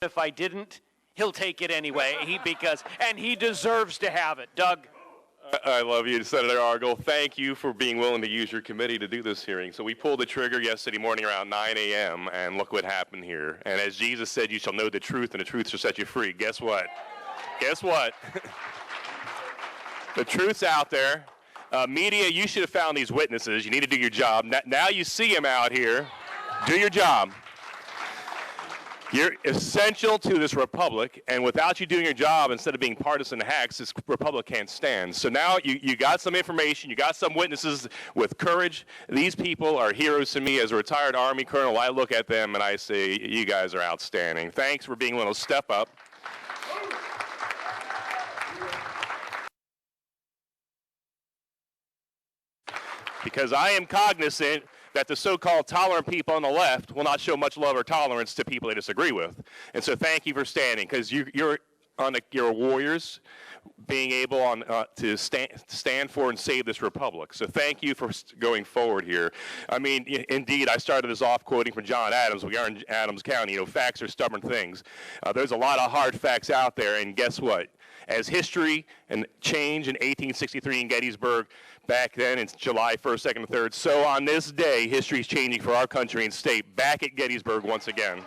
If I didn't, he'll take it anyway, and he deserves to have it. Doug. I love you, Senator Argyle. Thank you for being willing to use your committee to do this hearing. So we pulled the trigger yesterday morning around 9 a.m., and look what happened here. And as Jesus said, you shall know the truth, and the truth shall set you free. Guess what? Guess what? The truth's out there. Media, you should have found these witnesses. You need to do your job. Now you see them out here. Do your job. You're essential to this republic, and without you doing your job, instead of being partisan hacks, this republic can't stand. So now you got some information, you got some witnesses with courage. These people are heroes to me. As a retired Army colonel, I look at them and I say, you guys are outstanding. Thanks for being willing to step up. Because I am cognizant that the so-called tolerant people on the left will not show much love or tolerance to people they disagree with. And so thank you for standing, because you're warriors being able to stand for and save this republic. So thank you for going forward here. I mean, indeed, I started this off quoting from John Adams. We are in Adams County. You know, facts are stubborn things. There's a lot of hard facts out there, and guess what? As history and change in 1863 in Gettysburg, back then, it's July 1st, 2nd, and 3rd. So on this day, history is changing for our country and state back at Gettysburg once again.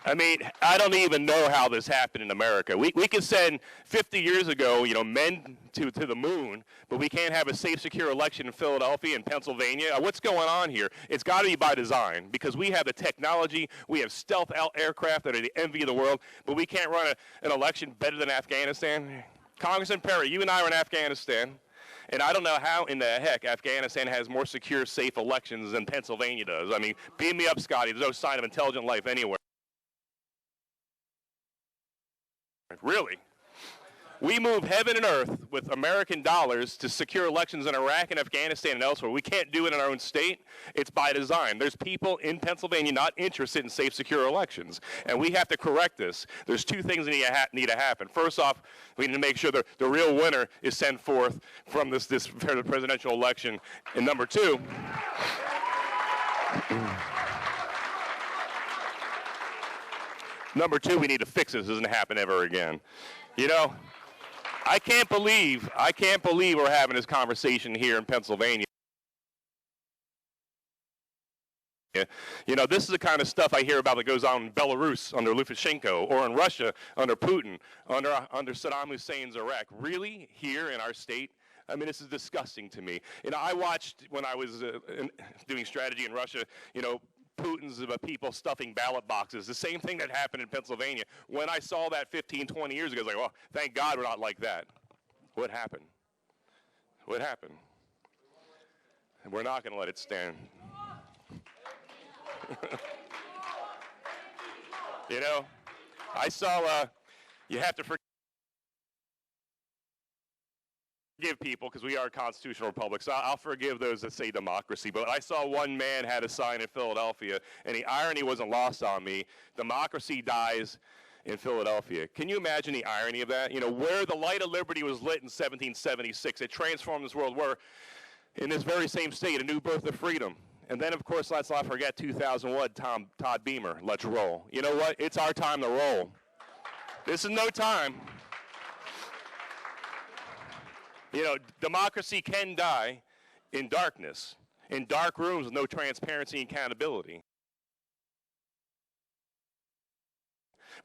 I mean, I don't even know how this happened in America. We could send 50 years ago, you know, men to the moon, but we can't have a safe, secure election in Philadelphia and Pennsylvania. What's going on here? It's got to be by design, because we have the technology, we have stealth aircraft that are the envy of the world, but we can't run an election better than Afghanistan. Congressman Perry, you and I are in Afghanistan, and I don't know how in the heck Afghanistan has more secure, safe elections than Pennsylvania does. I mean, beam me up, Scotty. There's no sign of intelligent life anywhere. Really? We move heaven and earth with American dollars to secure elections in Iraq and Afghanistan and elsewhere. We can't do it in our own state. It's by design. There's people in Pennsylvania not interested in safe, secure elections, and we have to correct this. There's two things that need to happen. First off, we need to make sure the real winner is sent forth from this presidential election. And number two, we need to fix this. This doesn't happen ever again. You know, I can't believe we're having this conversation here in Pennsylvania. You know, this is the kind of stuff I hear about that goes on in Belarus under Lukashenko, or in Russia under Putin, under Saddam Hussein's Iraq. Really? Here in our state? I mean, this is disgusting to me. You know, I watched when I was doing strategy in Russia, you know, Putin's people stuffing ballot boxes. The same thing that happened in Pennsylvania. When I saw that 15, 20 years ago, I was like, well, thank God we're not like that. What happened? What happened? And we're not going to let it stand. You know, I saw, you have to forgive people because we are a constitutional republic, so I'll forgive those that say democracy. But I saw one man had a sign in Philadelphia, and the irony wasn't lost on me. Democracy dies in Philadelphia. Can you imagine the irony of that? You know, where the light of liberty was lit in 1776, it transformed this world. Where in this very same state, a new birth of freedom. And then, of course, let's not forget 2001, Todd Beamer, let's roll. You know what? It's our time to roll. This is no time. You know, democracy can die in darkness, in dark rooms with no transparency and accountability.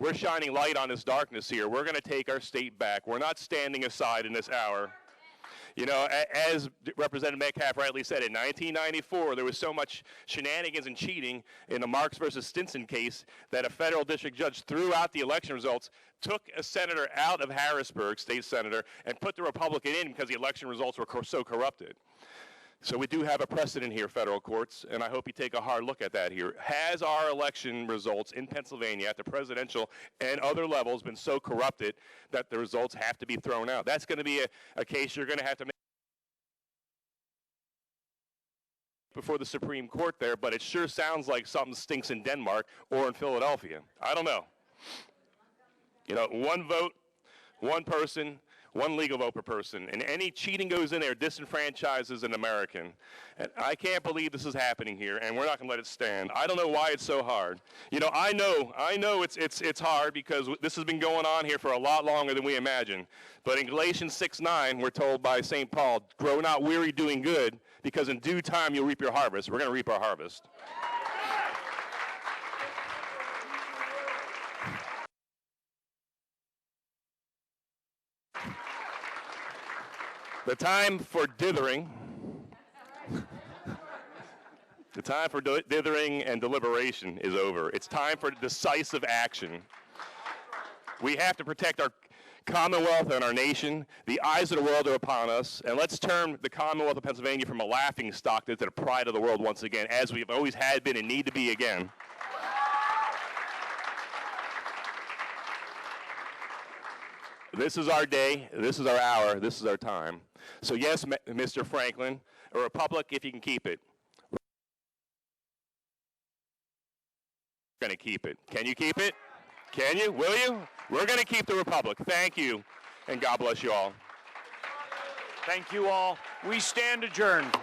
We're shining light on this darkness here. We're going to take our state back. We're not standing aside in this hour. You know, as Representative Metcalf rightly said, in 1994, there was so much shenanigans and cheating in the Marks versus Stinson case that a federal district judge threw out the election results, took a senator out of Harrisburg, state senator, and put the Republican in because the election results were so corrupted. So we do have a precedent here, federal courts, and I hope you take a hard look at that here. Has our election results in Pennsylvania at the presidential and other levels been so corrupted that the results have to be thrown out? That's going to be a case you're going to have to make before the Supreme Court there, but it sure sounds like something stinks in Denmark or in Philadelphia. I don't know. You know, one vote, one person, one legal vote per person, and any cheating goes in there disenfranchises an American. And I can't believe this is happening here, and we're not going to let it stand. I don't know why it's so hard. You know, I know it's hard because this has been going on here for a lot longer than we imagine. But in Galatians 6:9, we're told by St. Paul, grow not weary doing good, because in due time you'll reap your harvest. We're going to reap our harvest. The time for dithering, the time for dithering and deliberation is over. It's time for decisive action. We have to protect our Commonwealth and our nation. The eyes of the world are upon us, and let's turn the Commonwealth of Pennsylvania from a laughing stock to the pride of the world once again, as we've always had been and need to be again. This is our day, this is our hour, this is our time. So yes, Mr. Franklin, a republic if you can keep it. We're going to keep it. Can you keep it? Can you? Will you? We're going to keep the republic. Thank you, and God bless you all. Thank you all. We stand adjourned.